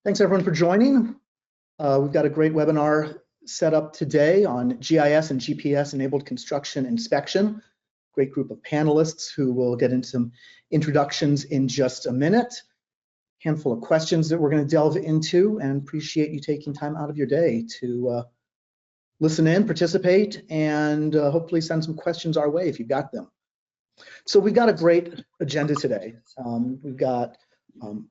Thanks everyone for joining. We've got a great webinar set up today on GIS and GPS enabled construction inspection. Great group of panelists who will get into some introductions in just a minute. Handful of questions that we're going to delve into, and appreciate you taking time out of your day to listen in, participate, and hopefully send some questions our way if you've got them. So we've got a great agenda today. We've got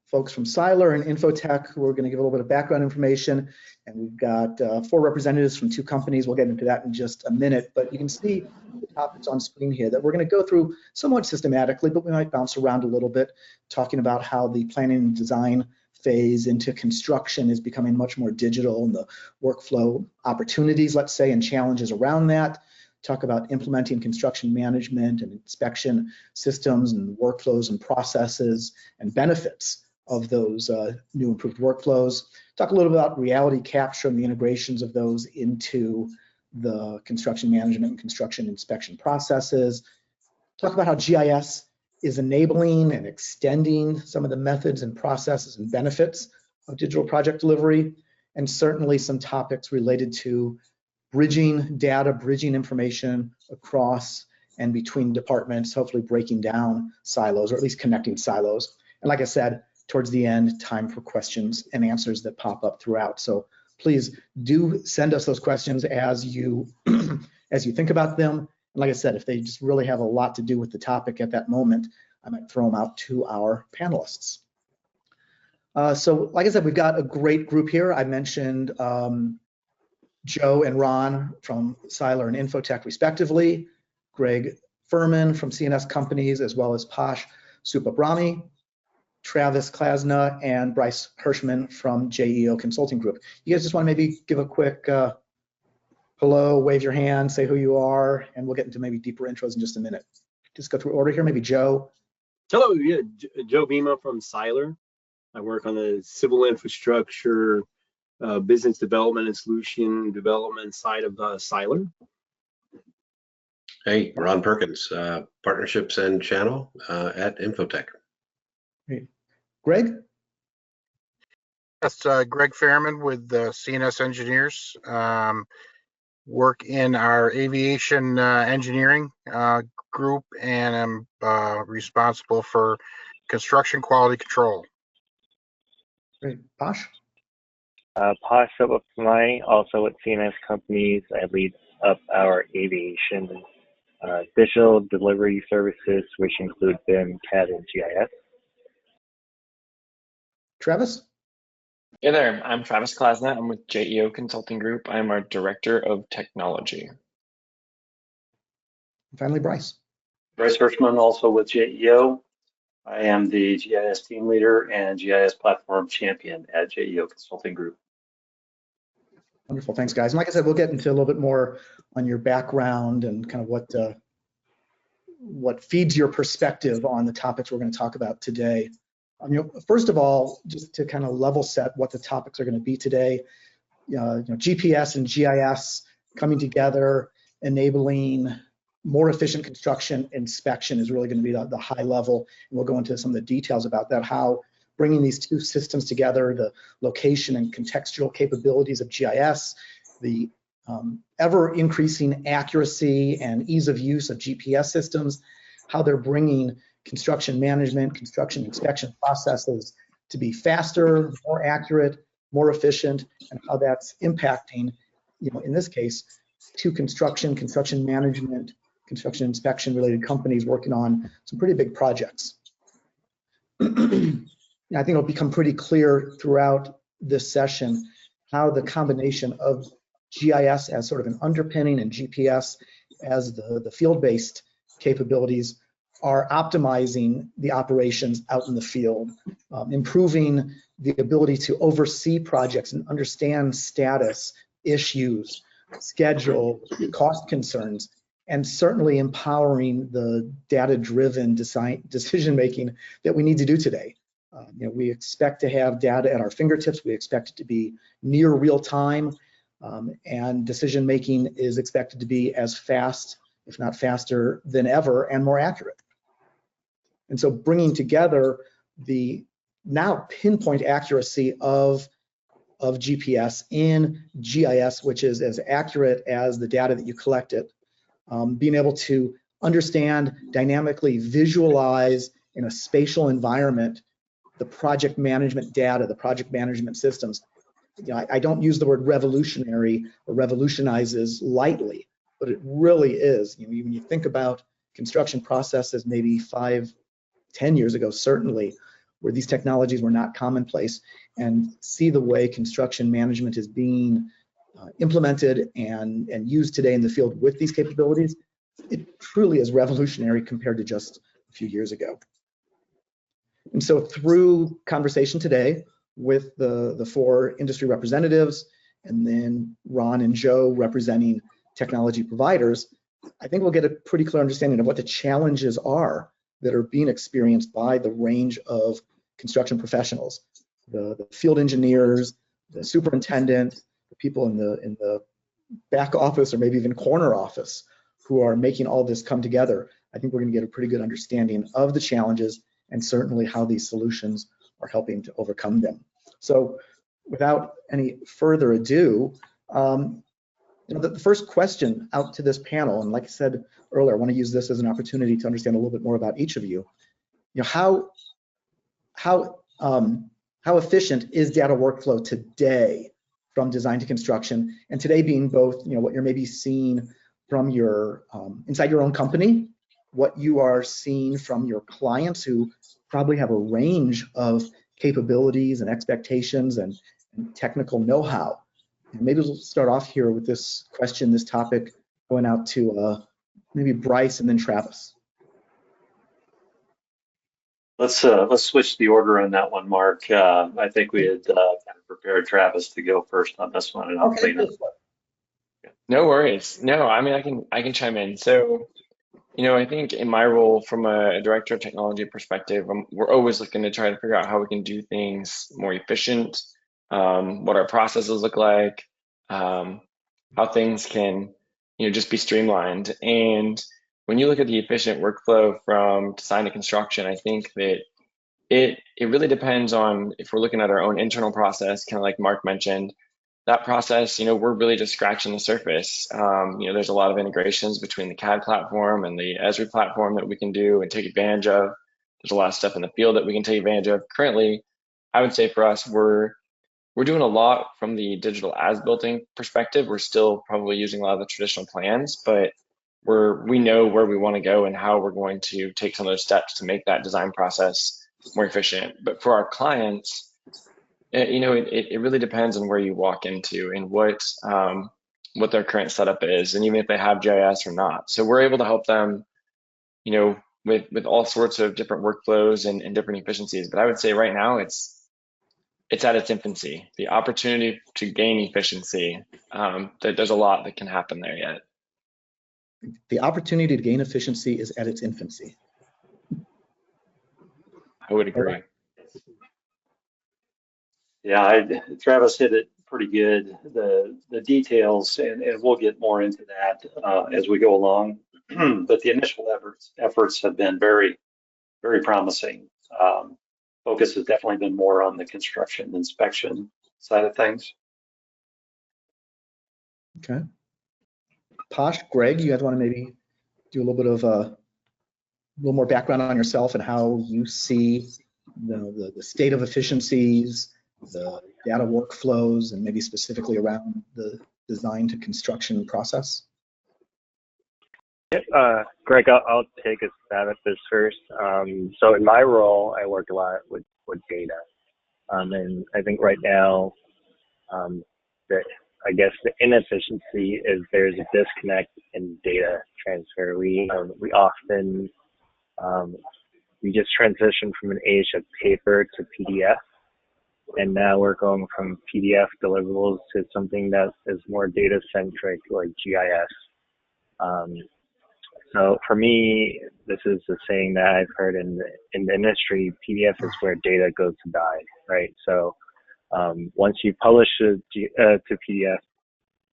folks from Seiler and Infotech who are going to give a little bit of background information, and we've got 4 representatives from 2 companies. We'll get into that in just a minute, but you can see the topics on screen here that we're going to go through somewhat systematically, but we might bounce around a little bit, talking about how the planning and design phase into construction is becoming much more digital, and the workflow opportunities, let's say, and challenges around that. Talk about implementing construction management and inspection systems and workflows and processes and benefits of those new improved workflows. Talk a little about reality capture and the integrations of those into the construction management and construction inspection processes. Talk about how GIS is enabling and extending some of the methods and processes and benefits of digital project delivery, and certainly some topics related to bridging data, bridging information across and between departments, hopefully breaking down silos, or at least connecting silos. And like I said, towards the end, time for questions and answers that pop up throughout. So please do send us those questions as you as you think about them. And like I said, if they just really have a lot to do with the topic at that moment, I might throw them out to our panelists. So like I said, we've got a great group here. I mentioned Joe and Ron from Seiler and Infotech respectively, Greg Furman from CNS Companies, as well as Pash Supabrami, Travis Klasna, and Bryce Hirschman from JEO Consulting Group. You guys just want to maybe give a quick hello, wave your hand, say who you are, and we'll get into maybe deeper intros in just a minute. Just go through order here, maybe Joe. Hello, yeah, Joe Bima from Seiler. I work on the civil infrastructure, business development and solution development side of Seiler. Hey, Ron Perkins, partnerships and channel at Infotech. Great. Greg? That's Greg Fairman with CNS Engineers. Work in our aviation engineering group, and I'm responsible for construction quality control. Great. Pash? Pash Supabrami, also with CNS Companies. I lead up our aviation digital delivery services, which include BIM, CAD, and GIS. Travis? Hey there, I'm Travis Klasna. I'm with JEO Consulting Group. I'm our Director of Technology. And finally, Bryce. Bryce Hirschman, also with JEO. I am the GIS team leader and GIS platform champion at JEO Consulting Group. Wonderful, thanks guys. And like I said, we'll get into a little bit more on your background and kind of what feeds your perspective on the topics we're going to talk about today. First of all, just to kind of level set what the topics are going to be today, GPS and GIS coming together, enabling more efficient construction inspection is really going to be the high level, and we'll go into some of the details about that, how bringing these 2 systems together, the location and contextual capabilities of GIS, the ever increasing accuracy and ease of use of GPS systems, how they're bringing construction management, construction inspection processes to be faster, more accurate, more efficient, and how that's impacting, in this case, 2 construction management, construction inspection related companies working on some pretty big projects. I think it'll become pretty clear throughout this session how the combination of GIS as sort of an underpinning and GPS as the field-based capabilities are optimizing the operations out in the field, improving the ability to oversee projects and understand status, issues, schedule, cost concerns, and certainly empowering the data-driven decision-making that we need to do today. We expect to have data at our fingertips. We expect it to be near real time, and decision-making is expected to be as fast, if not faster than ever, and more accurate. And so bringing together the now pinpoint accuracy of GPS in GIS, which is as accurate as the data that you collected. Being able to understand, dynamically visualize in a spatial environment the project management data, the project management systems. You know, I don't use the word revolutionary or revolutionizes lightly, but it really is. You know, when you think about construction processes maybe 5, 10 years ago, certainly, where these technologies were not commonplace, and see the way construction management is being implemented and used today in the field with these capabilities, it truly is revolutionary compared to just a few years ago. And so through conversation today with the 4 industry representatives, and then Ron and Joe representing technology providers, I think we'll get a pretty clear understanding of what the challenges are that are being experienced by the range of construction professionals, the field engineers, the superintendent, the people in the back office or maybe even corner office who are making all this come together. I think we're going to get a pretty good understanding of the challenges and certainly how these solutions are helping to overcome them. So without any further ado, you know, the first question out to this panel, and like I said earlier, I want to use this as an opportunity to understand a little bit more about each of you. You know, how efficient is data workflow today from design to construction? And today being both, you know, what you're maybe seeing from your inside your own company, what you are seeing from your clients who probably have a range of capabilities and expectations and technical know-how. And maybe we'll start off here with this question, this topic, going out to maybe Bryce and then Travis. Let's switch the order on that one, Mark. I think we had kind of prepared Travis to go first on this one, and I'll clean up. No worries. No, I mean, I can chime in. So, you know, I think in my role from a director of technology perspective, we're always looking to try to figure out how we can do things more efficient, what our processes look like, how things can, you know, just be streamlined. And when you look at the efficient workflow from design to construction, I think that it really depends on, if we're looking at our own internal process, kind of like Mark mentioned, that process, you know, we're really just scratching the surface. You know, there's a lot of integrations between the CAD platform and the ESRI platform that we can do and take advantage of. There's a lot of stuff in the field that we can take advantage of. Currently, I would say for us, we're doing a lot from the digital as-built perspective. We're still probably using a lot of the traditional plans, but we know where we want to go and how we're going to take some of those steps to make that design process more efficient. But for our clients, you know, it really depends on where you walk into and what their current setup is, and even if they have GIS or not. So we're able to help them, you know, with all sorts of different workflows and different efficiencies. But I would say right now it's at its infancy. The opportunity to gain efficiency, there's a lot that can happen there yet. The opportunity to gain efficiency is at its infancy. I would agree. Yeah, Travis hit it pretty good. The details, and we'll get more into that as we go along. But the initial efforts have been very, very promising. Focus has definitely been more on the construction inspection side of things. Okay. Posh, Greg, you guys want to maybe do a little bit of a little more background on yourself and how you see the state of efficiencies, the data workflows, and maybe specifically around the design to construction process? Greg, I'll take a stab at this first. So in my role, I work a lot with data. And I think right now, I guess the inefficiency is there's a disconnect in data transfer. We often, we just transition from an age of paper to PDF. And now we're going from PDF deliverables to something that is more data centric, like GIS. So for me, this is the saying that I've heard in the industry: PDF is where data goes to die, right? So once you publish it to PDF,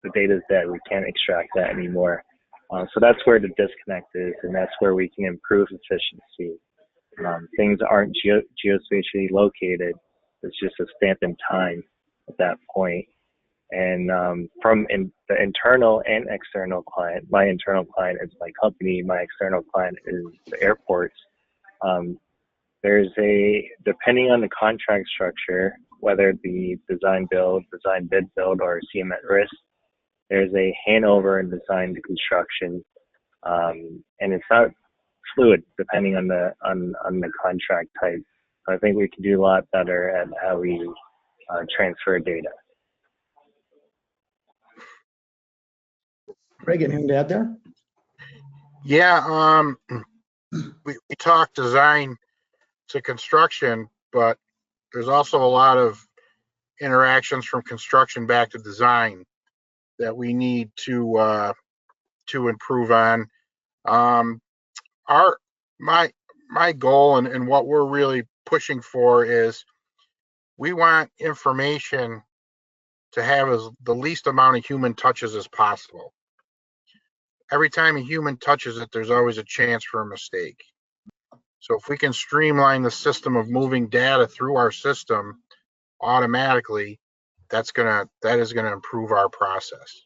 the data is dead. We can't extract that anymore. So that's where the disconnect is, and that's where we can improve efficiency. Things aren't geospatially located. It's just a stamp in time at that point. And the internal and external client, my internal client is my company, my external client is the airports. There's depending on the contract structure, whether it be design build, design bid build, or CM at risk, there's a handover in design to construction, and it's not fluid depending on the contract type. So I think we can do a lot better at how we transfer data. Greg, anything to add there? Yeah, we talked design to construction, but there's also a lot of interactions from construction back to design that we need to improve on. My goal and what we're really pushing for is we want information to have the least amount of human touches as possible. Every time a human touches it, there's always a chance for a mistake. So if we can streamline the system of moving data through our system automatically, that is gonna improve our process.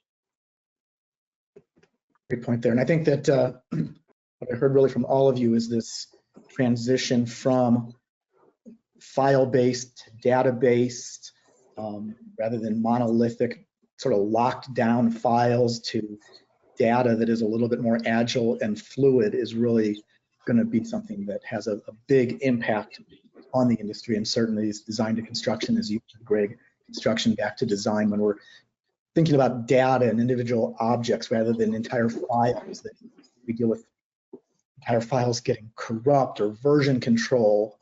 Great point there. And I think that what I heard really from all of you is this transition from file-based to data-based, rather than monolithic, sort of locked down files, to data that is a little bit more agile and fluid is really going to be something that has a big impact on the industry, and certainly is design to construction, as you said, Greg, construction back to design, when we're thinking about data and individual objects rather than entire files, that we deal with entire files getting corrupt or version control.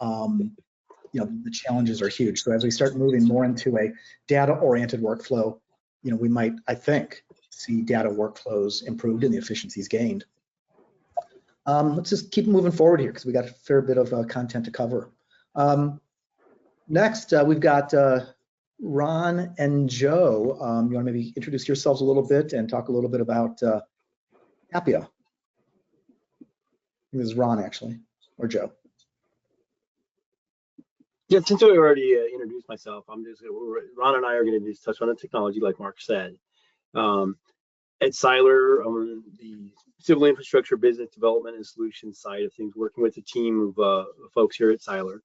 The challenges are huge. So as we start moving more into a data-oriented workflow, we might, I think, see data workflows improved and the efficiencies gained. Let's just keep moving forward here because we got a fair bit of content to cover. Next, we've got Ron and Joe. You want to maybe introduce yourselves a little bit and talk a little bit about Appia? This is Ron, actually, or Joe. Yeah, since I already introduced myself, Ron and I are going to just touch on the technology, like Mark said. At Seiler, on the civil infrastructure business development and solutions side of things, working with a team of folks here at Seiler.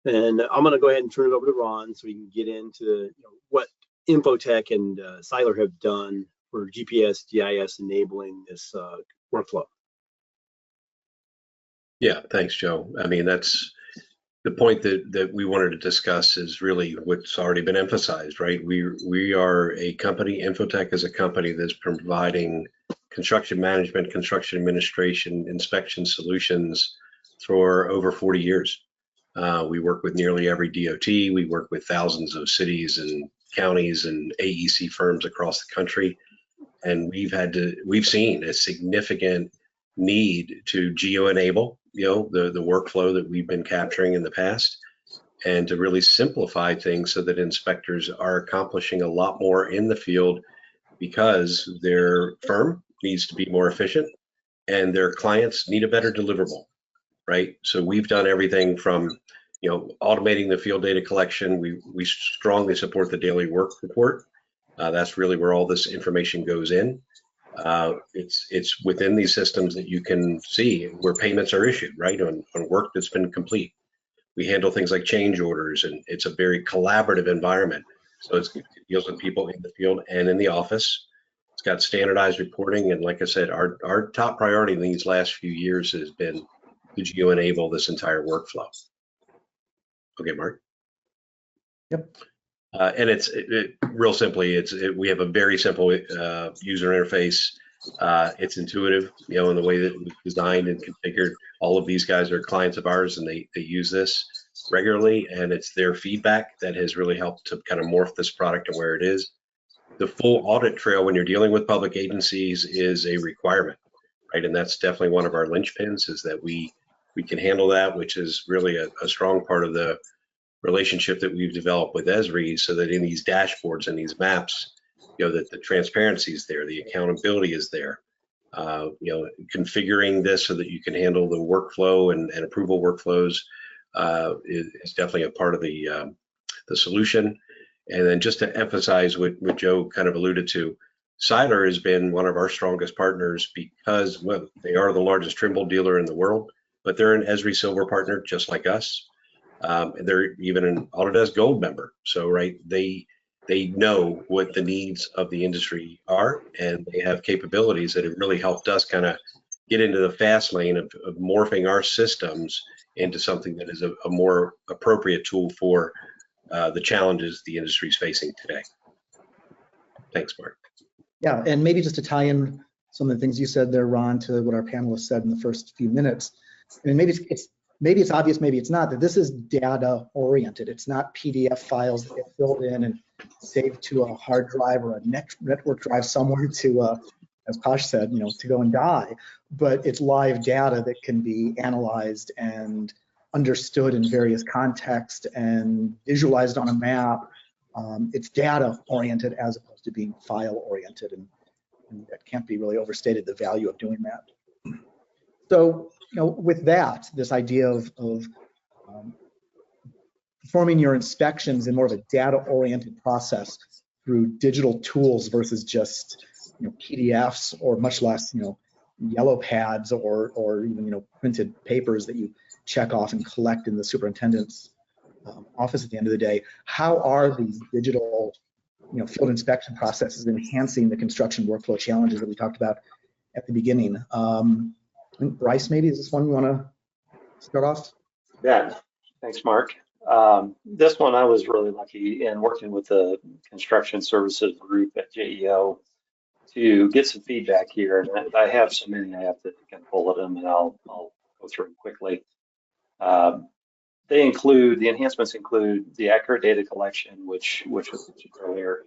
And I'm going to go ahead and turn it over to Ron so we can get into what Infotech and Seiler have done for GPS-GIS enabling this workflow. Yeah, thanks, Joe. I mean, that's the point that we wanted to discuss is really what's already been emphasized, right? We are a company, Infotech is a company that's providing construction management, construction administration, inspection solutions for over 40 years. We work with nearly every DOT. We work with thousands of cities and counties and AEC firms across the country. And we've seen a significant need to geo-enable the workflow that we've been capturing in the past, and to really simplify things so that inspectors are accomplishing a lot more in the field because their firm needs to be more efficient and their clients need a better deliverable, right? So we've done everything from automating the field data collection. We strongly support the daily work report. That's really where all this information goes in. It's within these systems that you can see where payments are issued, right, on work that's been complete. We handle things like change orders, and it's a very collaborative environment. So it deals with people in the field and in the office. It's got standardized reporting, and like I said, our top priority in these last few years has been to geo-enable this entire workflow. Okay, Mark. Yep. And real simply, we have a very simple user interface. It's intuitive, in the way that we've designed and configured. All of these guys are clients of ours, and they use this regularly, and it's their feedback that has really helped to kind of morph this product to where it is. The full audit trail when you're dealing with public agencies is a requirement, right? And that's definitely one of our linchpins, is that we can handle that, which is really a strong part of the relationship that we've developed with ESRI, so that in these dashboards and these maps, that the transparency is there, the accountability is there. configuring this so that you can handle the workflow and approval workflows is definitely a part of the solution. And then just to emphasize what Joe kind of alluded to, Seiler has been one of our strongest partners because, well, they are the largest Trimble dealer in the world, but they're an ESRI Silver partner just like us. They're even an Autodesk Gold member. So, right, they know what the needs of the industry are, and they have capabilities that have really helped us kind of get into the fast lane of morphing our systems into something that is a more appropriate tool for the challenges the industry is facing today. Thanks, Mark. Yeah, and maybe just to tie in some of the things you said there, Ron, to what our panelists said in the first few minutes. I mean, maybe it's obvious, maybe it's not, that this is data oriented. It's not PDF files that get filled in and saved to a hard drive or a network drive somewhere to, as Posh said, to go and die. But it's live data that can be analyzed and understood in various contexts and visualized on a map. It's data oriented as opposed to being file oriented, and that can't be really overstated, the value of doing that. So, with that, this idea of performing your inspections in more of a data oriented process through digital tools versus just PDFs, or much less yellow pads or even printed papers that you check off and collect in the superintendent's office at the end of the day. How are these digital field inspection processes enhancing the construction workflow challenges that we talked about at the beginning? Bryce, maybe is this one you want to start off? Yeah, thanks, Mark. This one I was really lucky in working with the construction services group at JEO to get some feedback here, and I have so many I have to kind of bullet them, and I'll go through them quickly. The enhancements include the accurate data collection, which was mentioned earlier,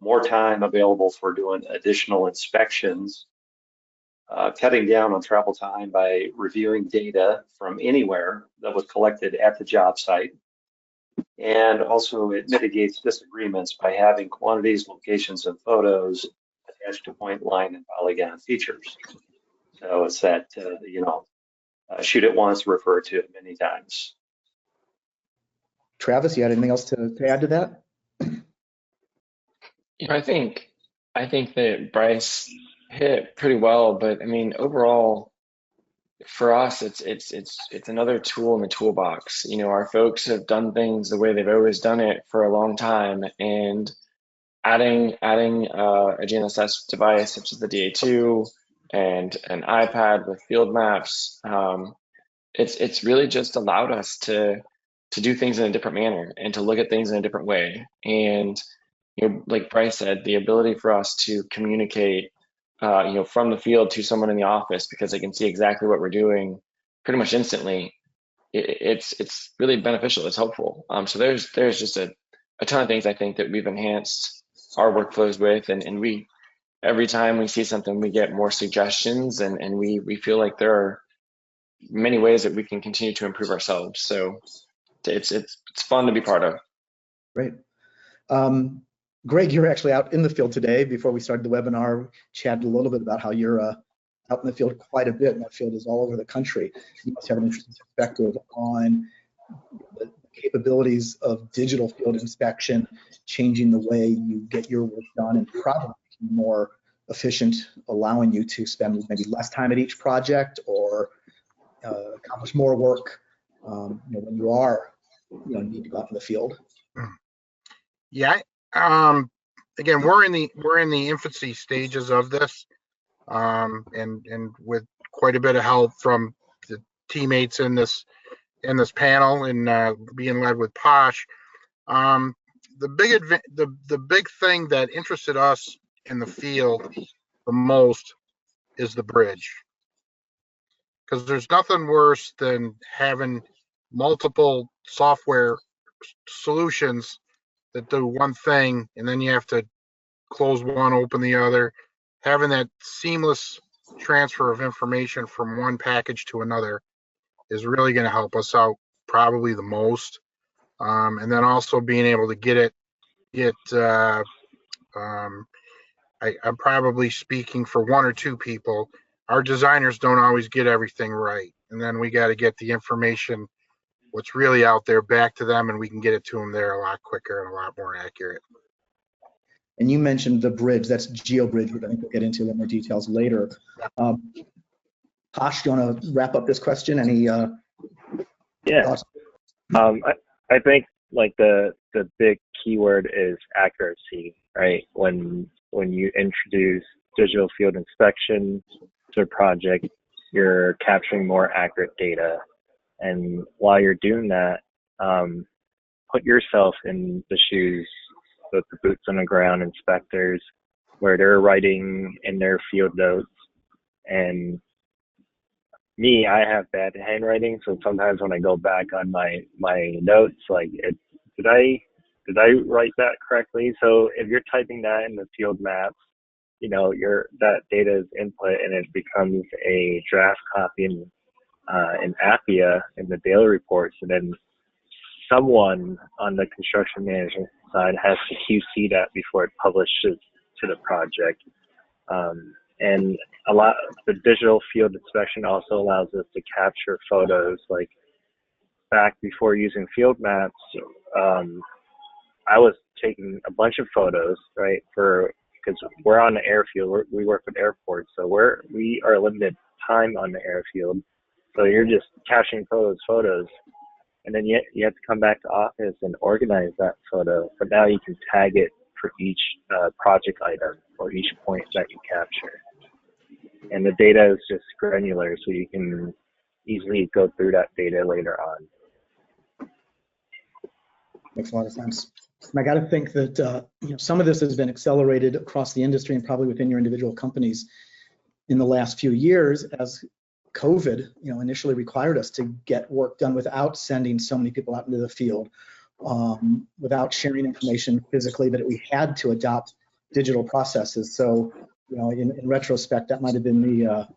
more time available for doing additional inspections, cutting down on travel time by reviewing data from anywhere that was collected at the job site. And also it mitigates disagreements by having quantities, locations, and photos attached to point, line, and polygon features. So it's that, shoot it once, refer to it many times. Travis, you had anything else to add to that? I think that Bryce hit pretty well, but I mean, overall, for us, it's another tool in the toolbox. Our folks have done things the way they've always done it for a long time, and adding a GNSS device such as the DA2 and an iPad with field maps, it's really just allowed us to do things in a different manner and to look at things in a different way. And like Bryce said, the ability for us to communicate from the field to someone in the office, because they can see exactly what we're doing pretty much instantly, it's really beneficial. It's helpful. So there's just a ton of things I think that we've enhanced our workflows with, and we, every time we see something, we get more suggestions, and we feel like there are many ways that we can continue to improve ourselves. So it's fun to be part of. Great. Greg, you're actually out in the field today. Before we started the webinar, chatted a little bit about how you're out in the field quite a bit, and that field is all over the country. You must have an interesting perspective on the capabilities of digital field inspection, changing the way you get your work done, and probably more efficient, allowing you to spend maybe less time at each project or accomplish more work when you are need to go out in the field. Yeah. Again, we're in the infancy stages of this, and with quite a bit of help from the teammates in this panel, and being led with Posh. The big thing that interested us in the field the most is the bridge, because there's nothing worse than having multiple software solutions that do one thing, and then you have to close one, open the other. Having that seamless transfer of information from one package to another is really going to help us out probably the most. And then also being able to get I'm probably speaking for one or two people. Our designers don't always get everything right. And then we got to get the information, what's really out there, back to them, and we can get it to them there a lot quicker and a lot more accurate. And you mentioned the bridge, that's GeoBridge, which I think we'll get into a little more details later. Tosh, do you want to wrap up this question? Any thoughts? I think like the big keyword is accuracy, right? When you introduce digital field inspection to a project, you're capturing more accurate data. And while you're doing that, put yourself in the shoes of the boots on the ground inspectors, where they're writing in their field notes. And me, I have bad handwriting, so sometimes when I go back on my notes, like, did I write that correctly? So if you're typing that in the field maps, you know, that data is input and it becomes a draft copy in Appia in the daily reports, and then someone on the construction management side has to QC that before it publishes to the project. And a lot of the digital field inspection also allows us to capture photos. Like back before using field maps, I was taking a bunch of photos, right? Because we're on the airfield, we work with airports, so we are limited time on the airfield. So you're just capturing photos, and then you have to come back to office and organize that photo. But now you can tag it for each project item or each point that you capture. And the data is just granular, so you can easily go through that data later on. Makes a lot of sense. And I got to think that some of this has been accelerated across the industry and probably within your individual companies in the last few years, as COVID, initially required us to get work done without sending so many people out into the field, without sharing information physically, but we had to adopt digital processes. So, in retrospect, that might have been the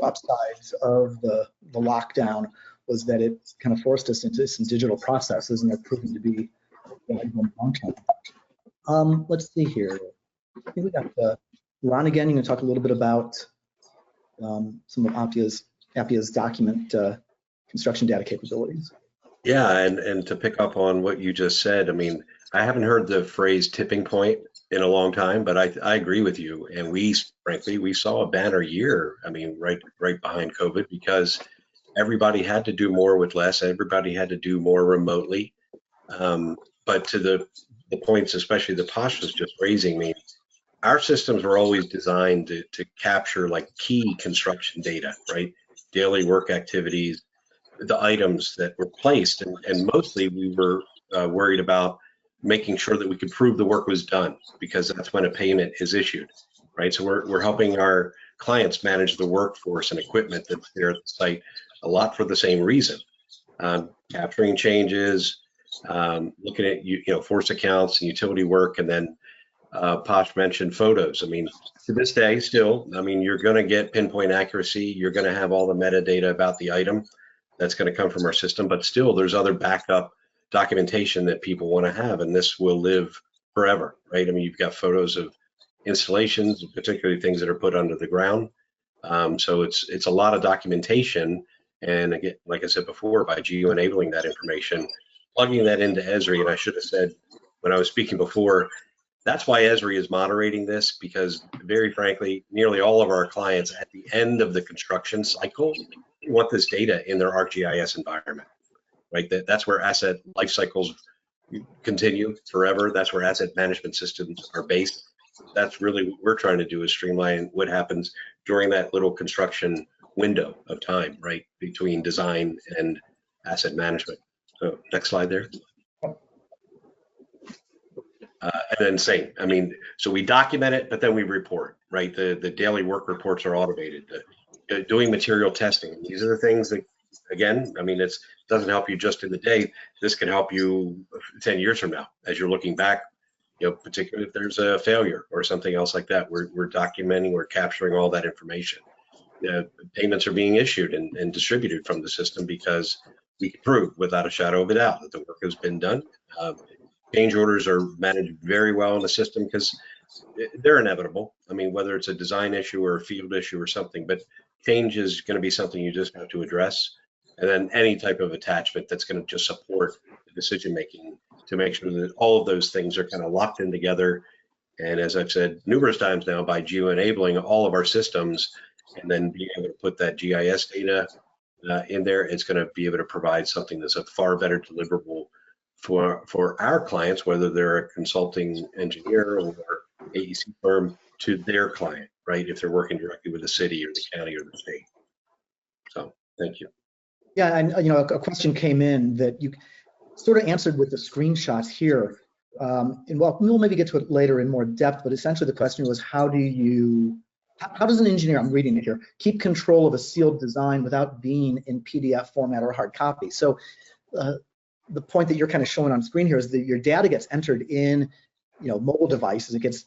upsides of the lockdown, was that it kind of forced us into some digital processes, and they're proving to be long-term. Let's see here. I think we got Ron again. You can talk a little bit about some of Appia's document construction data capabilities. Yeah, and to pick up on what you just said, I mean, I haven't heard the phrase tipping point in a long time, but I agree with you. And frankly, we saw a banner year, I mean, right behind COVID, because everybody had to do more with less. Everybody had to do more remotely. But to the points, especially that Tosh was just raising, me, our systems were always designed to capture like key construction data, right? Daily work activities, the items that were placed, and mostly we were worried about making sure that we could prove the work was done, because that's when a payment is issued, right? So we're helping our clients manage the workforce and equipment that's there at the site, a lot for the same reason. Capturing changes, looking at force accounts and utility work, and then Posh mentioned photos. I mean, to this day still, I mean, you're going to get pinpoint accuracy. You're going to have all the metadata about the item that's going to come from our system, but still there's other backup documentation that people want to have, and this will live forever, right? I mean, you've got photos of installations, particularly things that are put under the ground. So it's a lot of documentation. And again, like I said before, by geo-enabling that information, plugging that into ESRI, and I should have said when I was speaking before, that's why ESRI is moderating this, because very frankly, nearly all of our clients at the end of the construction cycle want this data in their ArcGIS environment, right? That's where asset life cycles continue forever. That's where asset management systems are based. That's really what we're trying to do, is streamline what happens during that little construction window of time, right, between design and asset management. So next slide there. And then same, I mean, so we document it, but then we report, right? The daily work reports are automated. Doing material testing, these are the things that, again, I mean, it doesn't help you just in the day. This can help you 10 years from now, as you're looking back, particularly if there's a failure or something else like that. We're documenting, we're capturing all that information. Payments are being issued and distributed from the system because we can prove without a shadow of a doubt that the work has been done. Change orders are managed very well in the system, because they're inevitable. I mean, whether it's a design issue or a field issue or something, but change is going to be something you just have to address. And then any type of attachment that's going to just support the decision making to make sure that all of those things are kind of locked in together. And as I've said numerous times now, by geo-enabling all of our systems and then being able to put that GIS data in there, it's going to be able to provide something that's a far better deliverable for our clients, whether they're a consulting engineer or AEC firm, to their client, right? If they're working directly with the city or the county or the state. So thank you. Yeah, and a question came in that you sort of answered with the screenshots here. And we'll maybe get to it later in more depth, but essentially the question was, how does an engineer, I'm reading it here, keep control of a sealed design without being in PDF format or hard copy? So the point that you're kind of showing on screen here is that your data gets entered in, mobile devices. It gets,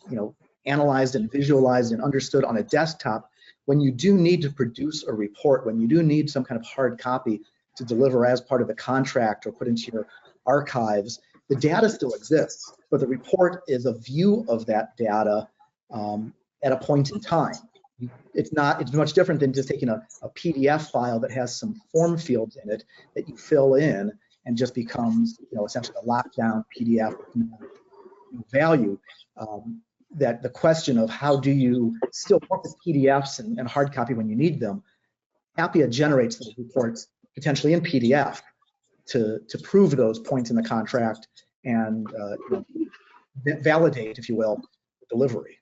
analyzed and visualized and understood on a desktop. When you do need to produce a report, when you do need some kind of hard copy to deliver as part of the contract or put into your archives, the data still exists, but the report is a view of that data at a point in time. It's much different than just taking a PDF file that has some form fields in it that you fill in and just becomes, essentially a lockdown PDF value. That the question of how do you still work with PDFs and hard copy when you need them, Appia generates those reports potentially in PDF to prove those points in the contract and validate, if you will, delivery.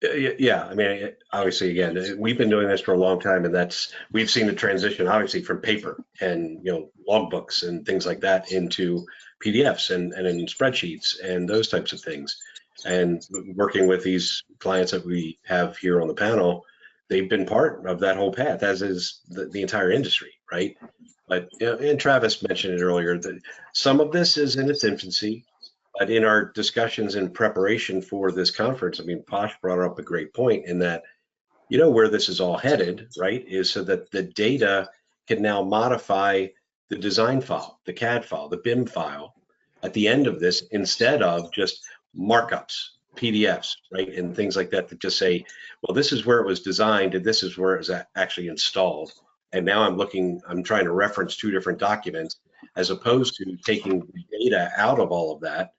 Yeah, I mean, obviously, again, we've been doing this for a long time, and we've seen the transition, obviously, from paper and logbooks and things like that into PDFs and in spreadsheets and those types of things. And working with these clients that we have here on the panel, they've been part of that whole path, as is the entire industry, right? But and Travis mentioned it earlier that some of this is in its infancy. But in our discussions in preparation for this conference, I mean, Posh brought up a great point in that, where this is all headed, right, is so that the data can now modify the design file, the CAD file, the BIM file at the end of this, instead of just markups, PDFs, right, and things like that just say, well, this is where it was designed and this is where it was actually installed. And now I'm trying to reference two different documents, as opposed to taking the data out of all of that.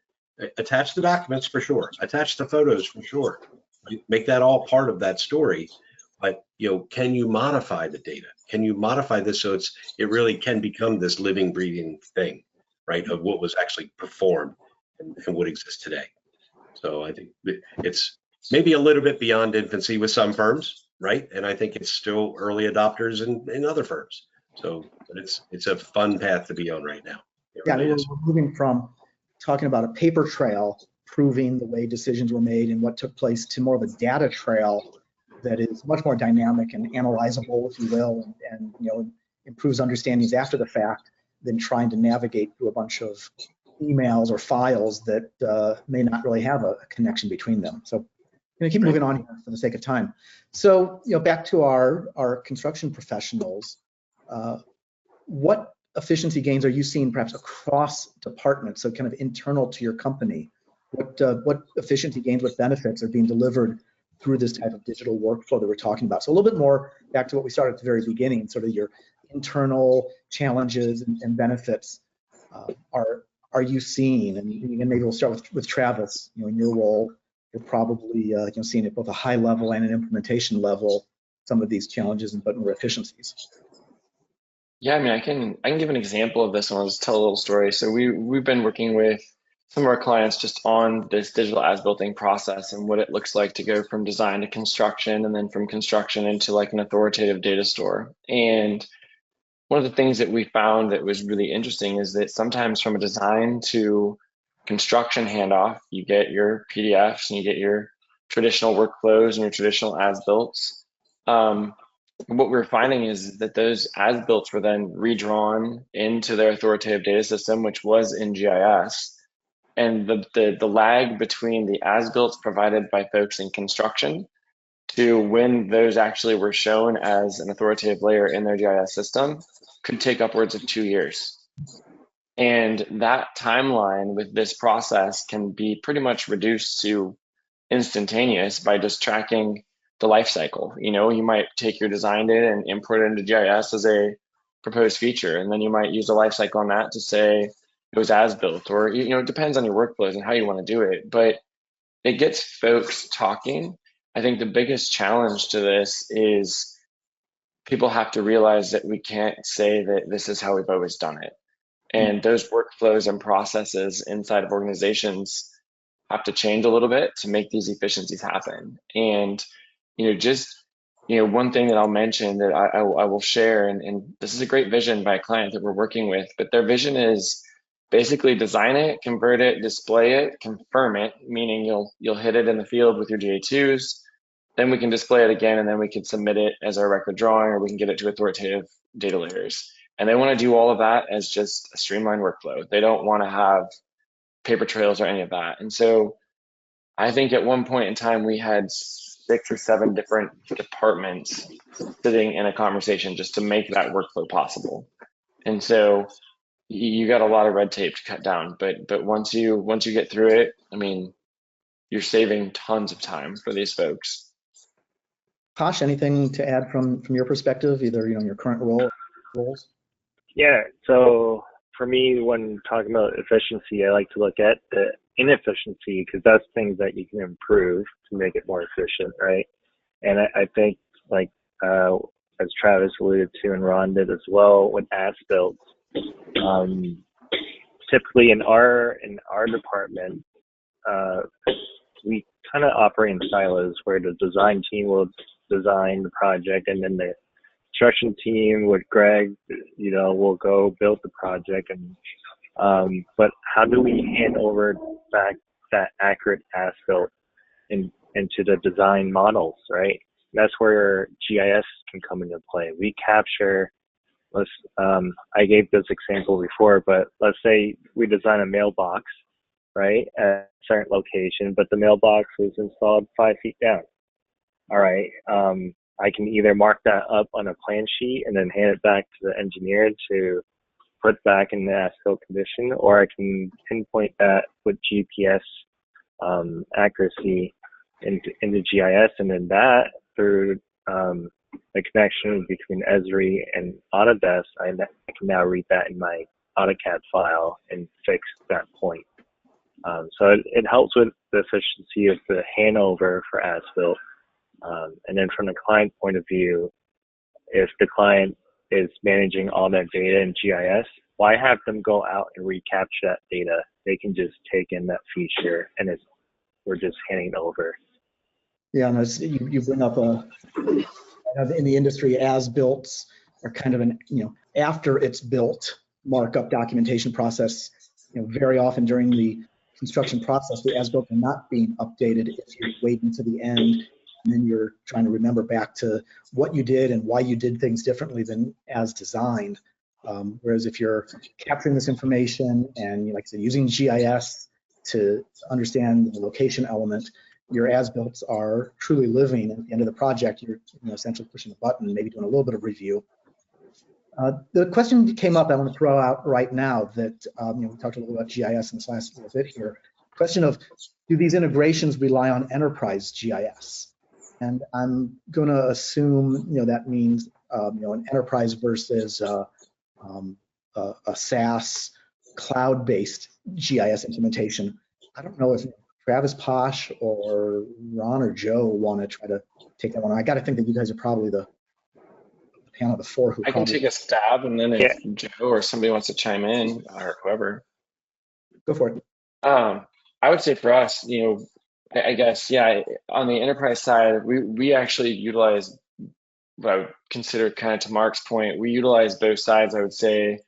Attach the documents for sure, attach the photos for sure, make that all part of that story. But can you modify the data? Can you modify this so it really can become this living, breathing thing, right, of what was actually performed and what exists today? So I think it's maybe a little bit beyond infancy with some firms, right? And I think it's still early adopters in other firms. So but it's a fun path to be on right now. Yeah, we're moving from talking about a paper trail proving the way decisions were made and what took place to more of a data trail that is much more dynamic and analyzable, if you will, and improves understandings after the fact than trying to navigate through a bunch of emails or files that may not really have a connection between them. So I'm going to keep moving on here for the sake of time. So back to our construction professionals, what efficiency gains are you seeing perhaps across departments, so kind of internal to your company? What efficiency gains, what benefits are being delivered through this type of digital workflow that we're talking about? So a little bit more back to what we started at the very beginning, sort of your internal challenges and benefits are you seeing? And maybe we'll start with Travis. In your role, you're probably seeing at both a high level and an implementation level some of these challenges and more efficiencies. Yeah, I mean, I can give an example of this, and I'll just tell a little story. So we've been working with some of our clients just on this digital as-builting process and what it looks like to go from design to construction, and then from construction into like an authoritative data store. And one of the things that we found that was really interesting is that sometimes from a design to construction handoff, you get your PDFs and you get your traditional workflows and your traditional as-builts. What we're finding is that those as-builts were then redrawn into their authoritative data system, which was in GIS. And the lag between the as-builts provided by folks in construction to when those actually were shown as an authoritative layer in their GIS system could take upwards of 2 years. And that timeline with this process can be pretty much reduced to instantaneous by just tracking the life cycle. You know, you might take your design data and import it into GIS as a proposed feature, and then you might use a life cycle on that to say it was as built, or, you know, it depends on your workflows and how you want to do it, but it gets folks talking. I think the biggest challenge to this is people have to realize that we can't say that this is how we've always done it. And those workflows and processes inside of organizations have to change a little bit to make these efficiencies happen. And, you know, just, you know, one thing that I'll mention that I will share, and this is a great vision by a client that we're working with, but their vision is basically design it, convert it, display it, confirm it, meaning you'll hit it in the field with your GA2s, then we can display it again, and then we can submit it as our record drawing, or we can get it to authoritative data layers. And they want to do all of that as just a streamlined workflow. They don't want to have paper trails or any of that. And so I think at one point in time, we had 6 or 7 different departments sitting in a conversation just to make that workflow possible. And so you got a lot of red tape to cut down, but once you get through it, I mean, you're saving tons of time for these folks. Posh, anything to add from your perspective, either, you know, your current roles? Yeah, so for me, when talking about efficiency, I like to look at the inefficiency, because that's things that you can improve to make it more efficient, right? And I think, like, as Travis alluded to and Ron did as well, with as-built, typically in our department, we kind of operate in silos, where the design team will design the project, and then the construction team with Greg, you know, will go build the project. And but how do we hand over back that accurate as-built into the design models, right? That's where GIS can come into play. We capture, I gave this example before, but let's say we design a mailbox, right, at a certain location, but the mailbox was installed 5 feet down. All right, I can either mark that up on a plan sheet and then hand it back to the engineer to put back in the as-built condition, or I can pinpoint that with GPS accuracy into GIS, and then that through the connection between ESRI and Autodesk, I can now read that in my AutoCAD file and fix that point. So it helps with the efficiency of the handover for as-built. And then from the client point of view, if the client is managing all that data in GIS, why have them go out and recapture that data? They can just take in that feature, and we're just handing it over. Yeah, and you bring up in the industry, as-built are kind of an, you know, after it's built markup documentation process. You know, very often during the construction process, the as-built are not being updated if you're waiting to the end, and then you're trying to remember back to what you did and why you did things differently than as designed. Whereas if you're capturing this information and, like I said, using GIS to understand the location element, your as-builts are truly living. At the end of the project, you're, you know, essentially pushing a button, maybe doing a little bit of review. The question that came up, I want to throw out right now that, you know, we talked a little about GIS in this last little bit here. Question of, do these integrations rely on enterprise GIS? And I'm going to assume, you know, that means, you know, an enterprise versus a SaaS cloud-based GIS implementation. I don't know if Travis, Posh, or Ron or Joe want to try to take that one. I got to think that you guys are probably the panel of the 4 who I can take a stab, and then if Joe or somebody wants to chime in, or whoever. Go for it. I would say for us, you know, I guess, yeah, on the enterprise side, we actually utilize what I would consider, kind of to Mark's point, we utilize both sides. I would say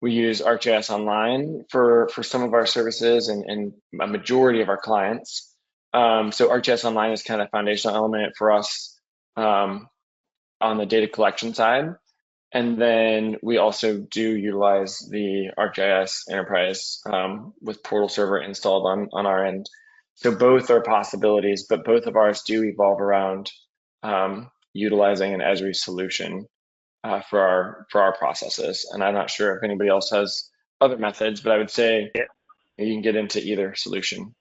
we use ArcGIS Online for some of our services and a majority of our clients. So ArcGIS Online is kind of a foundational element for us on the data collection side. And then we also do utilize the ArcGIS Enterprise with Portal Server installed on our end. So both are possibilities, but both of ours do evolve around utilizing an ESRI solution for our processes. And I'm not sure if anybody else has other methods, but I would say you can get into either solution.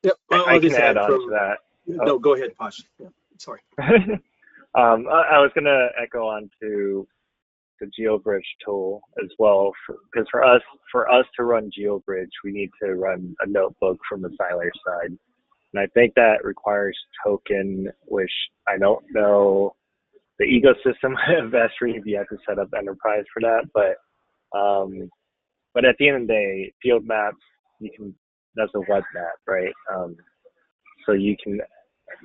Yep. Well, I I'll can just add add on from. to that. No, go ahead, Posh. Yeah, sorry. I was going to echo on to the GeoBridge tool as well, because for us to run GeoBridge, we need to run a notebook from the Seiler side, and I think that requires token, which I don't know the ecosystem of ESRI if you have to set up enterprise for that, but at the end of the day, field maps that's a web map, right? So you can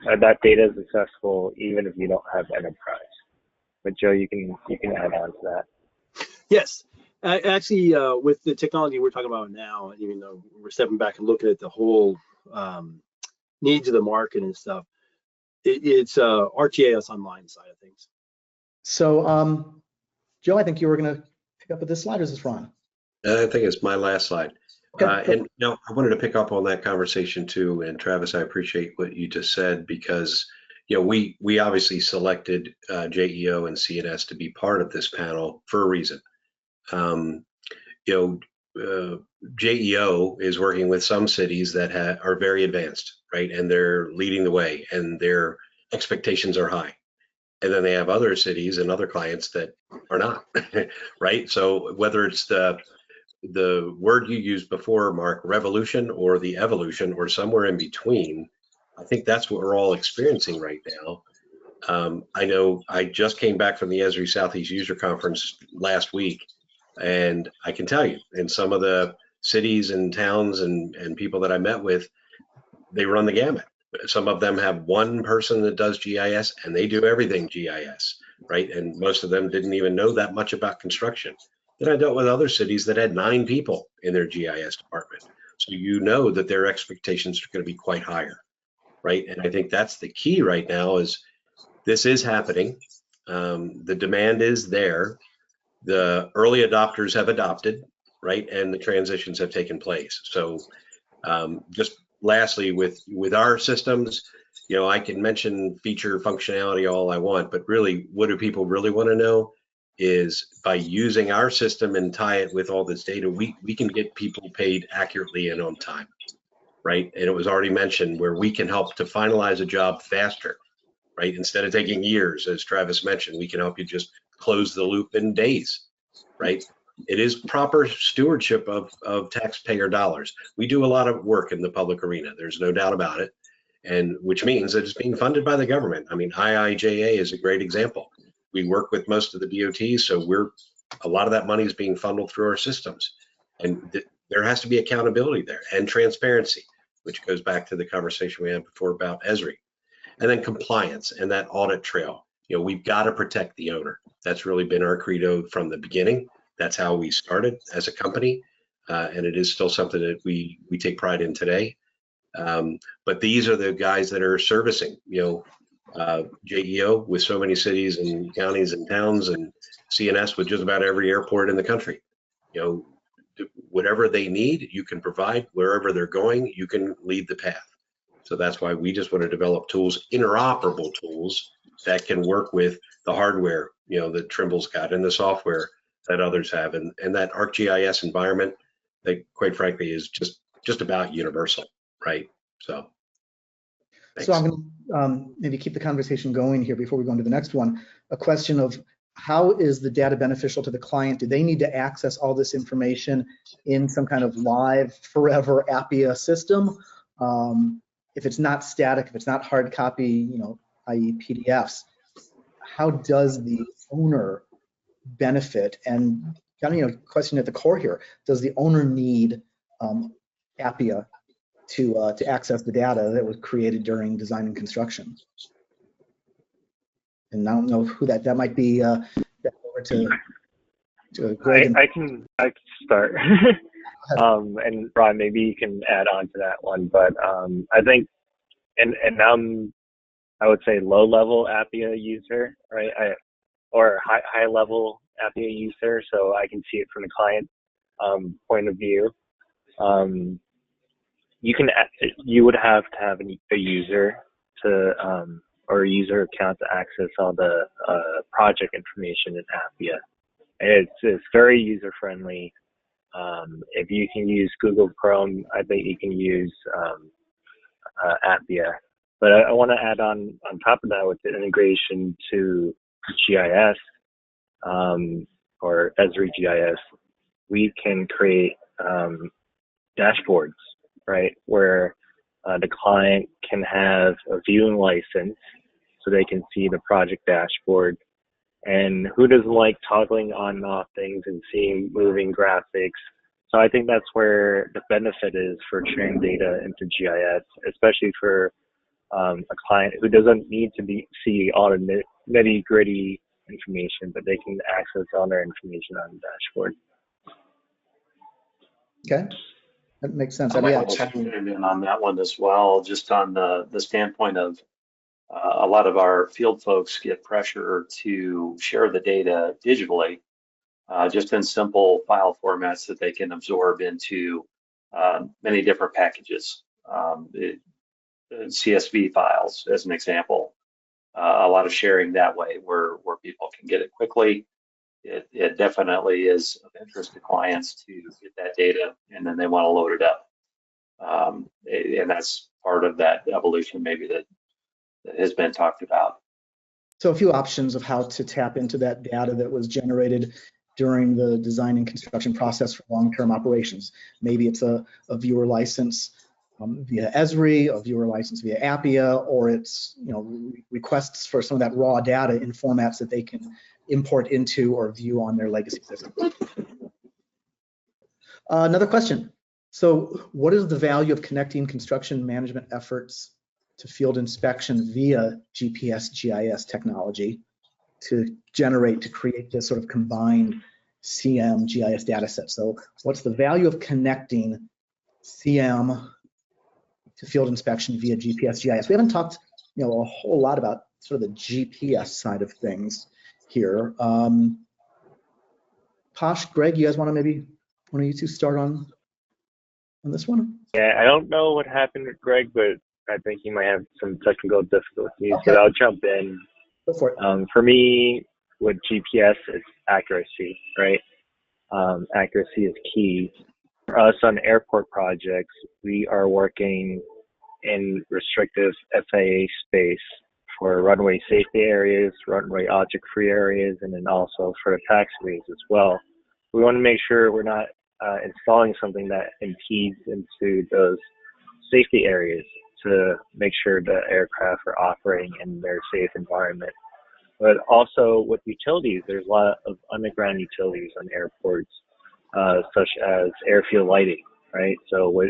that data is accessible even if you don't have enterprise. But Joe, you can add on to that. Yes, actually, with the technology we're talking about now, even though we're stepping back and looking at the whole needs of the market and stuff, it's ArcGIS Online side of things. So, Joe, I think you were going to pick up with this slide, or is this Ron? I think it's my last slide. Okay. And I wanted to pick up on that conversation too. And Travis, I appreciate what you just said, because we obviously selected JEO and CNS to be part of this panel for a reason. JEO is working with some cities that are very advanced, right? And they're leading the way and their expectations are high. And then they have other cities and other clients that are not, right? So whether it's the word you used before, Mark, revolution, or the evolution, or somewhere in between, I think that's what we're all experiencing right now. I know I just came back from the ESRI Southeast User Conference last week, and I can tell you, in some of the cities and towns and people that I met with, they run the gamut. Some of them have one person that does GIS, and they do everything GIS, right? And most of them didn't even know that much about construction. Then I dealt with other cities that had 9 people in their GIS department. So you know that their expectations are going to be quite higher, right? And I think that's the key right now is this is happening. The demand is there. The early adopters have adopted, right? And the transitions have taken place. So just lastly, with our systems, I can mention feature functionality all I want, but really, what do people really want to know is by using our system and tie it with all this data, we can get people paid accurately and on time, right? And it was already mentioned where we can help to finalize a job faster, right? Instead of taking years, as Travis mentioned, we can help you just close the loop in days, right? It is proper stewardship of taxpayer dollars. We do a lot of work in the public arena. There's no doubt about it. And which means that it's being funded by the government. I mean, IIJA is a great example. We work with most of the DOTs, so a lot of that money is being funneled through our systems. And there has to be accountability there and transparency, which goes back to the conversation we had before about ESRI. And then compliance and that audit trail. We've got to protect the owner. That's really been our credo from the beginning. That's how we started as a company, and it is still something that we take pride in today. But these are the guys that are servicing, JEO with so many cities and counties and towns, and CNS with just about every airport in the country. Whatever they need, you can provide. Wherever they're going, you can lead the path. So that's why we just want to develop tools, interoperable tools that can work with the hardware, that Trimble's got, and the software that others have, and that ArcGIS environment that, quite frankly, is just about universal, right? So, thanks. So I'm going to maybe keep the conversation going here before we go into the next one. A question of how is the data beneficial to the client? Do they need to access all this information in some kind of live, forever Appia system? If it's not static, if it's not hard copy, i.e. PDFs, how does the owner benefit? And question at the core here: does the owner need Appia to access the data that was created during design and construction? And I don't know who that might be. Over to Greg. I can start. And Ron, maybe you can add on to that one. But I think, and I would say low level Appia user, right? Or high level Appia user, so I can see it from the client point of view. You would have to have a user or a user account to access all the project information in Appia. And it's very user friendly. If you can use Google Chrome, I think you can use Appia. But I want to add on top of that with the integration to GIS or ESRI GIS, we can create dashboards, right, where the client can have a viewing license so they can see the project dashboard. And who doesn't like toggling on and off things and seeing moving graphics? So I think that's where the benefit is for sharing data into GIS, especially for a client who doesn't need to see all the nitty-gritty information, but they can access all their information on the dashboard. Okay, that makes sense. I might Yeah. want to chime in on that one as well, just on the standpoint of a lot of our field folks get pressure to share the data digitally, just in simple file formats that they can absorb into many different packages. CSV files, as an example, a lot of sharing that way where people can get it quickly. It definitely is of interest to clients to get that data, and then they want to load it up. And that's part of that evolution maybe that has been talked about. So a few options of how to tap into that data that was generated during the design and construction process for long-term operations. Maybe it's a viewer license via ESRI, a viewer license via Appia, or it's requests for some of that raw data in formats that they can import into or view on their legacy system. Another question. So what is the value of connecting construction management efforts to field inspection via GPS-GIS technology to create this sort of combined CM GIS data set? So what's the value of connecting CM to field inspection via GPS-GIS? We haven't talked a whole lot about sort of the GPS side of things here. Posh, Greg, you guys want to maybe one of you two start on this one? Yeah, I don't know what happened with Greg, but I think he might have some technical difficulties, Okay. but I'll jump in. Go for it. For me, with GPS, it's accuracy, right? Accuracy is key. For us on airport projects, we are working in restrictive FAA space for runway safety areas, runway object-free areas, and then also for the taxiways as well. We want to make sure we're not installing something that impedes into those safety areas to make sure the aircraft are operating in their safe environment. But also with utilities, there's a lot of underground utilities on airports, such as airfield lighting, right? So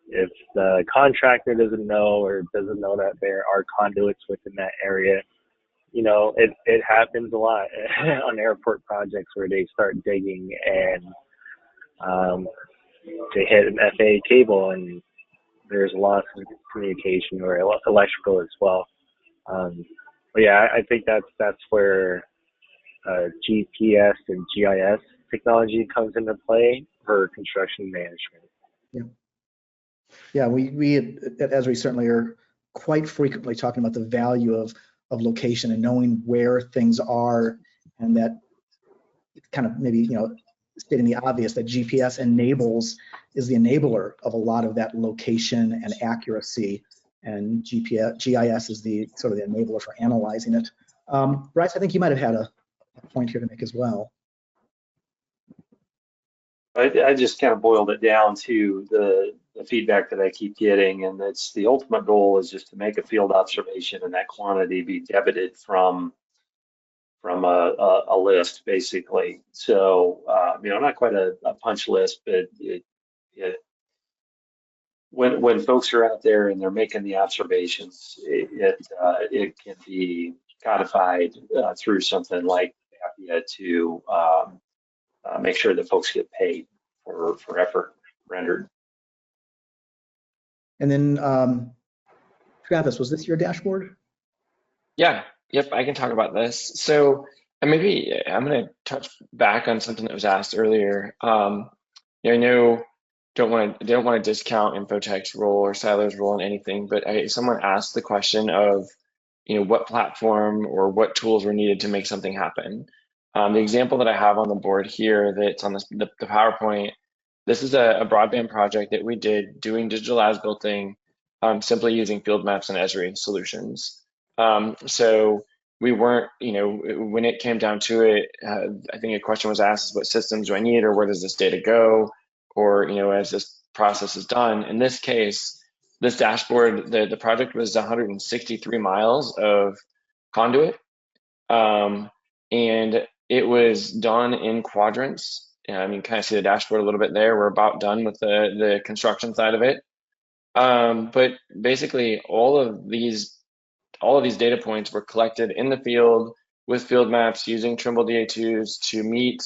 if the contractor doesn't know that there are conduits within that area, it happens a lot on airport projects where they start digging and they hit an FAA cable and there's loss of communication or electrical as well. But yeah, I think that's where GPS and GIS technology comes into play for construction management. Yeah, we at ESRI certainly are quite frequently talking about the value of location and knowing where things are, and that kind of maybe stating the obvious that GPS is the enabler of a lot of that location and accuracy, and GIS is the sort of the enabler for analyzing it. Bryce, I think you might have had a point here to make as well. I just kind of boiled it down to the feedback that I keep getting, and it's the ultimate goal is just to make a field observation and that quantity be debited from a list, basically. So not quite a punch list, but when folks are out there and they're making the observations, it can be codified through something like Appia to make sure that folks get paid for effort rendered. And then Travis, was this your dashboard? Yeah, yep, I can talk about this. So maybe I'm going to touch back on something that was asked earlier. I know don't want to discount Infotech's role or Seiler's role in anything, but someone asked the question of what platform or what tools were needed to make something happen. The example that I have on the board here that's on the PowerPoint, this is a broadband project that we did doing digital as-builting simply using field maps and ESRI solutions. So we weren't, when it came down to it, I think a question was asked, what systems do I need, or where does this data go? Or, as this process is done. In this case, this dashboard, the project was 163 miles of conduit. And it was done in quadrants. You kind of see the dashboard a little bit there. We're about done with the construction side of it. But basically all of these data points were collected in the field with field maps using Trimble DA2s to meet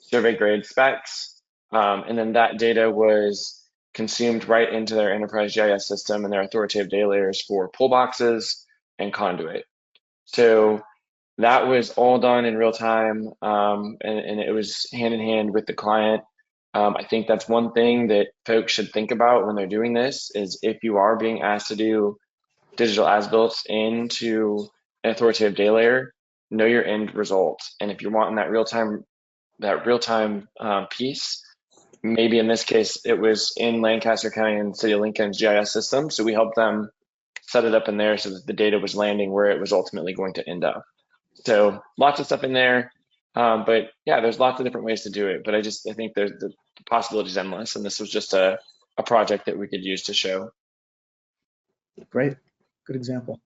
survey grade specs. And then that data was consumed right into their enterprise GIS system and their authoritative data layers for pull boxes and conduit. So that was all done in real time, and it was hand in hand with the client. I think that's one thing that folks should think about when they're doing this, is if you are being asked to do digital as-built into an authoritative data layer, know your end result. And if you're wanting that real-time piece, maybe in this case, it was in Lancaster County and City of Lincoln's GIS system. So we helped them set it up in there so that the data was landing where it was ultimately going to end up. So lots of stuff in there. But yeah, there's lots of different ways to do it. But I think there's the possibilities endless. And this was just a project that we could use to show. Great, good example.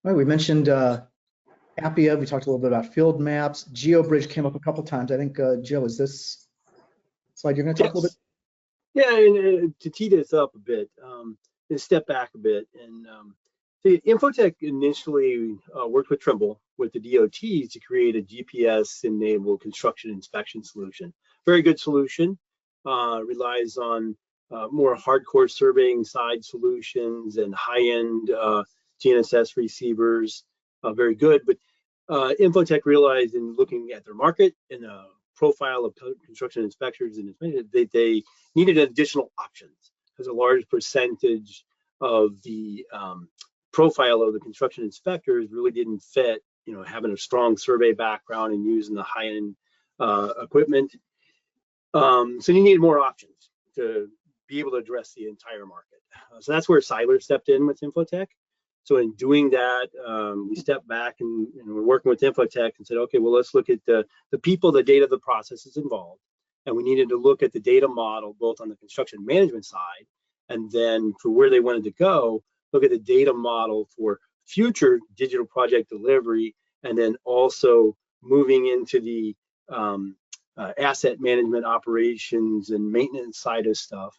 All right, we mentioned Appia. We talked a little bit about field maps. GeoBridge came up a couple times. I think, Joe, is this slide you're going to talk a little bit? Yeah, and to tee this up a bit, to step back a bit, and the Infotech initially worked with Trimble, with the DOTs, to create a GPS-enabled construction inspection solution. Very good solution. Relies on more hardcore surveying side solutions and high-end GNSS receivers. Very good, but Infotech realized, in looking at their market and the profile of construction inspectors, and they needed additional options, because a large percentage of the profile of the construction inspectors really didn't fit, having a strong survey background and using the high-end equipment. So you need more options to be able to address the entire market. So that's where Seiler stepped in with Infotech. So in doing that, we stepped back and we're working with Infotech and said, okay, well, let's look at the people, the data, the processes involved. And we needed to look at the data model, both on the construction management side, and then for where they wanted to go, look at the data model for future digital project delivery, and then also moving into the asset management, operations, and maintenance side of stuff.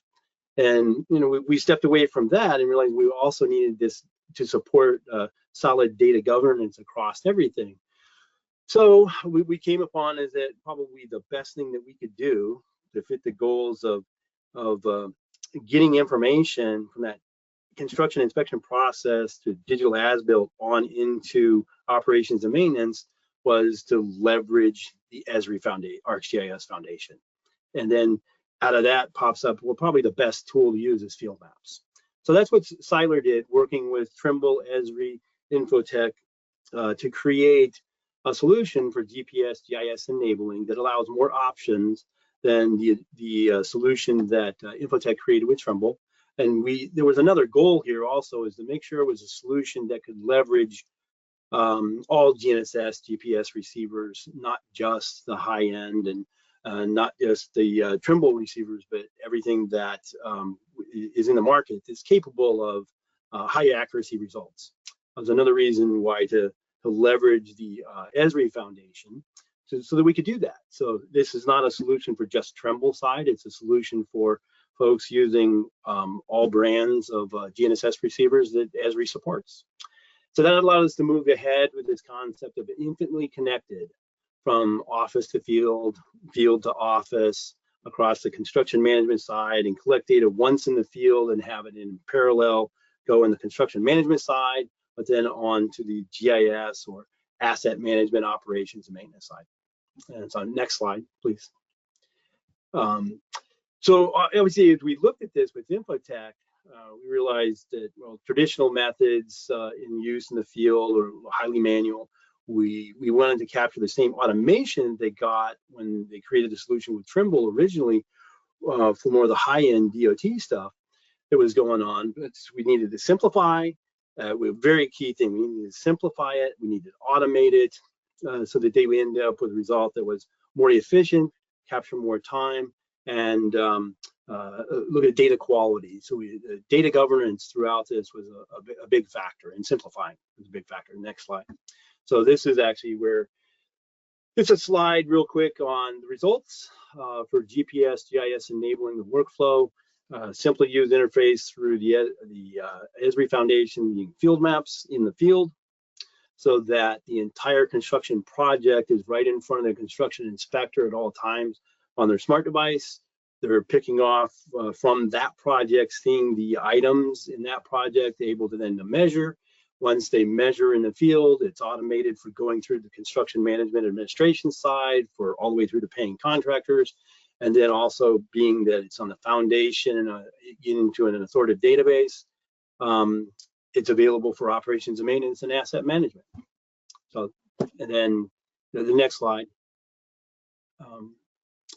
And we stepped away from that and realized we also needed this to support solid data governance across everything. So we came upon as that probably the best thing that we could do to fit the goals of getting information from that construction inspection process to digital as-built on into operations and maintenance, was to leverage the ESRI Foundation, ArcGIS Foundation. And then out of that pops up, well, probably the best tool to use is field maps. So that's what Seiler did, working with Trimble, ESRI, Infotech, to create a solution for GPS-GIS enabling that allows more options than the solution that Infotech created with Trimble. And there was another goal here also, is to make sure it was a solution that could leverage all GNSS GPS receivers, not just the high end, and not just the Trimble receivers, but everything that is in the market that's capable of high accuracy results. That was another reason why to leverage the ESRI Foundation so that we could do that. So this is not a solution for just Trimble side, it's a solution for folks using all brands of GNSS receivers that ESRI supports. So that allowed us to move ahead with this concept of infinitely connected, from office to field, field to office, across the construction management side, and collect data once in the field and have it in parallel go in the construction management side, but then on to the GIS or asset management, operations, and maintenance side. And so next slide, please. So obviously, as we looked at this with Infotech, we realized that, well, traditional methods in use in the field are highly manual. We wanted to capture the same automation they got when they created the solution with Trimble originally for more of the high-end DOT stuff. that was going on. But we needed to simplify. We very key thing. We needed to simplify it. We needed to automate it so that we ended up with a result that was more efficient, capture more time, and look at data quality. So data governance throughout this was a big factor, and simplifying was a big factor. Next slide. So this is actually where it's a slide real quick on the results for GPS-GIS enabling the workflow. Simply use interface through the ESRI Foundation using field maps in the field, so that the entire construction project is right in front of the construction inspector at all times on their smart device. They're picking off from that project, seeing the items in that project, able to then measure. Once they measure in the field, it's automated for going through the construction management administration side, for all the way through to paying contractors. And then also being that it's on the foundation and into an authoritative database, it's available for operations and maintenance and asset management. So, and then the next slide.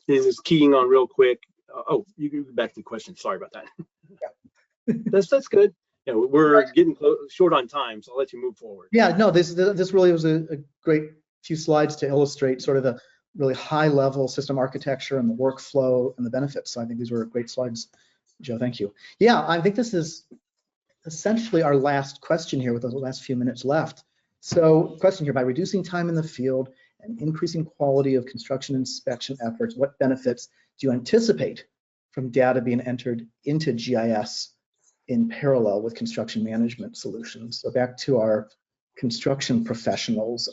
This is keying on real quick. Oh, you can go back to the question. Sorry about that. Yeah. That's good. Yeah, we're getting short on time, so I'll let you move forward. Yeah, no, this really was a great few slides to illustrate sort of the really high level system architecture and the workflow and the benefits. So I think these were great slides, Joe. Thank you. Yeah, I think this is essentially our last question here with the last few minutes left. So question here, by reducing time in the field and increasing quality of construction inspection efforts, what benefits do you anticipate from data being entered into GIS in parallel with construction management solutions? So back to our construction professionals.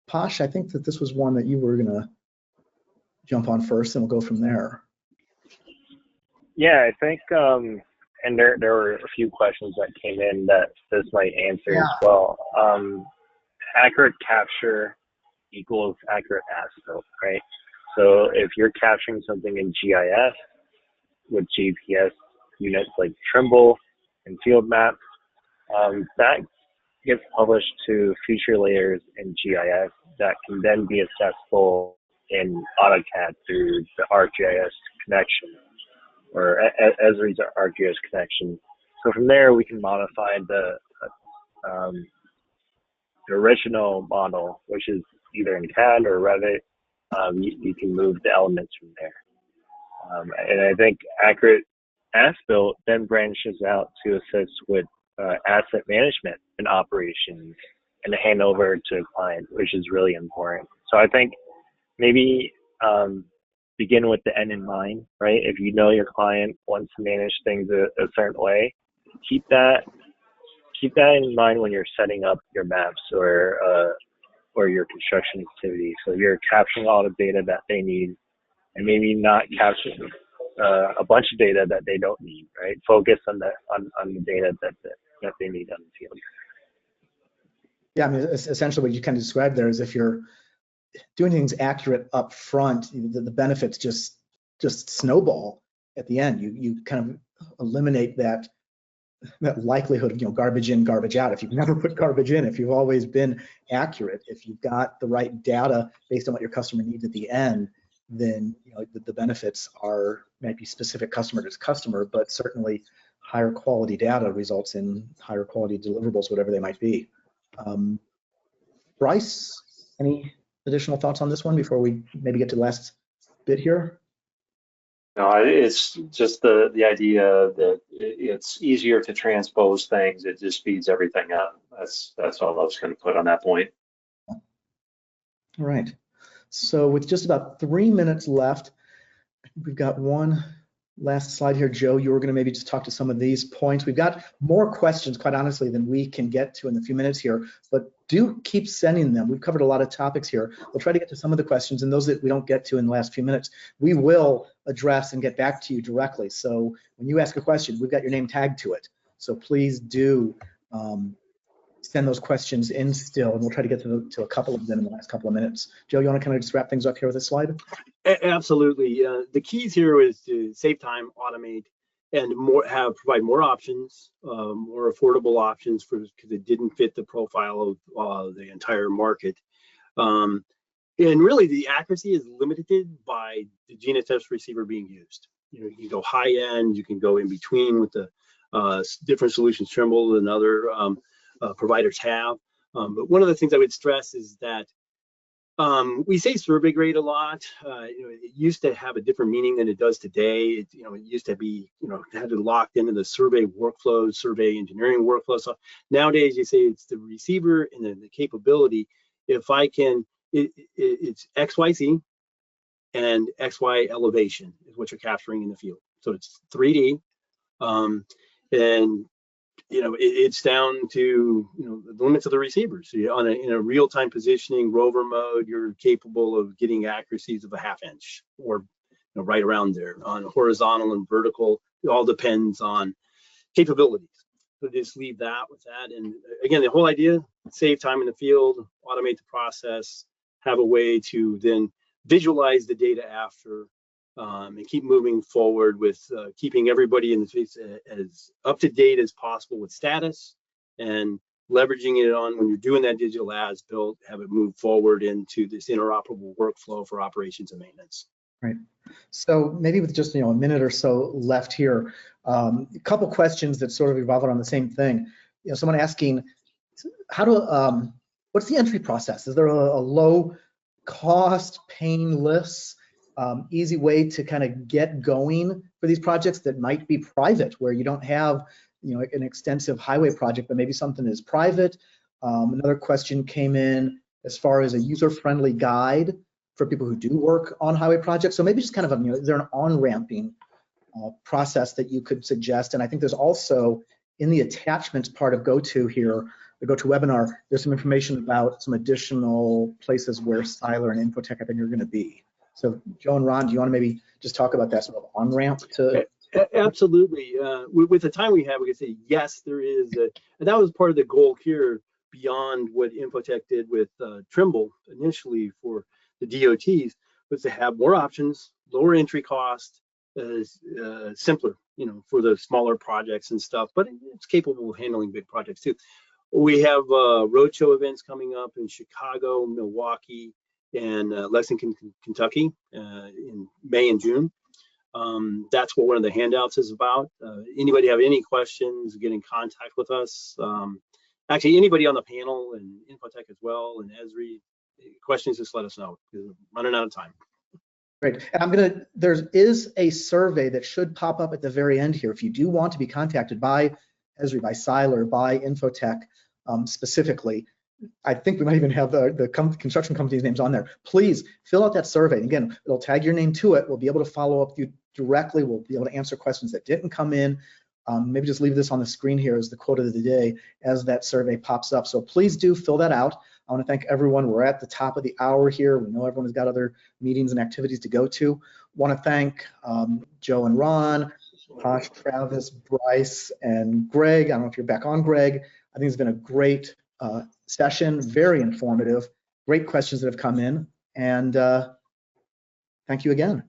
Posh, I think that this was one that you were gonna jump on first, and we'll go from there. Yeah, I think, and there were a few questions that came in that this might answer as well. Accurate capture equals accurate as-built, right? So if you're capturing something in GIS with GPS units like Trimble and field maps, that gets published to future layers in GIS that can then be accessible in AutoCAD through the ArcGIS connection, or ESRI's ArcGIS connection. So from there, we can modify the original model, which is either in CAD or Revit. You can move the elements from there. And I think accurate as-built then branches out to assist with asset management and operations and hand over to a client, which is really important. So I think maybe begin with the end in mind, right? If you know your client wants to manage things a certain way, keep that in mind when you're setting up your maps or your construction activity. So you're capturing all the data that they need, and maybe not capturing a bunch of data that they don't need, right? Focus on the data that they need on the field. Yeah, I mean, essentially what you kind of described there is if you're doing things accurate up front, the benefits just snowball at the end. You kind of eliminate that likelihood of garbage in, garbage out. If you've never put garbage in, if you've always been accurate, if you've got the right data based on what your customer needs at the end, then the benefits might be specific customer to customer, but certainly higher quality data results in higher quality deliverables, whatever they might be. Bryce, any additional thoughts on this one before we maybe get to the last bit here? No, it's just the idea that it's easier to transpose things. It just speeds everything up. That's all I was going to put on that point. All right. So with just about 3 minutes left, we've got one last slide here. Joe, you were going to maybe just talk to some of these points. We've got more questions, quite honestly, than we can get to in the few minutes here, but do keep sending them. We've covered a lot of topics here. We'll try to get to some of the questions, and those that we don't get to in the last few minutes, we will address and get back to you directly. So when you ask a question, we've got your name tagged to it. So please do send those questions in still, and we'll try to get to a couple of them in the last couple of minutes. Joe, you want to kind of just wrap things up here with this slide? Absolutely. The keys here is to save time, automate, and provide more options, more affordable options because it didn't fit the profile of the entire market. And really, the accuracy is limited by the GNSS receiver being used. you can go high end, you can go in between with the different solutions Trimble and other providers have. But one of the things I would stress is that we say survey grade a lot. It used to have a different meaning than it does today. It used to be, had it locked into the survey workflows, survey engineering workflows. So nowadays you say it's the receiver and then the capability. If I can, it's XYZ and XY elevation is what you're capturing in the field. So it's 3D, and it's down to the limits of the receivers. So in a real-time positioning rover mode, you're capable of getting accuracies of a ½ inch or right around there. On horizontal and vertical, it all depends on capabilities. So just leave that with that. And again, the whole idea: save time in the field, automate the process, have a way to then visualize the data after. And keep moving forward with keeping everybody in the space as up to date as possible with status, and leveraging it on when you're doing that digital as built, have it move forward into this interoperable workflow for operations and maintenance. Right. So maybe with just a minute or so left here, a couple questions that sort of revolve around the same thing. Someone asking, what's the entry process? Is there a low cost, painless, easy way to kind of get going for these projects that might be private, where you don't have an extensive highway project, but maybe something is private? Another question came in as far as a user-friendly guide for people who do work on highway projects. So maybe just kind of is there an on-ramping process that you could suggest? And I think there's also in the attachments part of GoTo here, the GoTo webinar, there's some information about some additional places where Seiler and Infotech I think are going to be. So Joe and Ron, do you want to maybe just talk about that sort of on-ramp to? Absolutely. With the time we have, we can say, yes, there is. And that was part of the goal here beyond what Infotech did with Trimble initially for the DOTs, was to have more options, lower entry cost, simpler, for the smaller projects and stuff, but it's capable of handling big projects too. We have roadshow events coming up in Chicago, Milwaukee, and Lexington, Kentucky in May and June. That's what one of the handouts is about. Anybody have any questions, get in contact with us. Actually, anybody on the panel and Infotech as well, and ESRI, questions, just let us know, because we're running out of time. Great. And there is a survey that should pop up at the very end here. If you do want to be contacted by ESRI, by Seiler, by Infotech specifically, I think we might even have the construction company's names on there. Please fill out that survey. And again, it'll tag your name to it. We'll be able to follow up with you directly. We'll be able to answer questions that didn't come in. Maybe just leave this on the screen here as the quote of the day as that survey pops up. So please do fill that out. I want to thank everyone. We're at the top of the hour here. We know everyone has got other meetings and activities to go to. Want to thank Joe and Ron, Tosh, Travis, Bryce, and Greg. I don't know if you're back on, Greg. I think it's been a great session, very informative, great questions that have come in, and thank you again.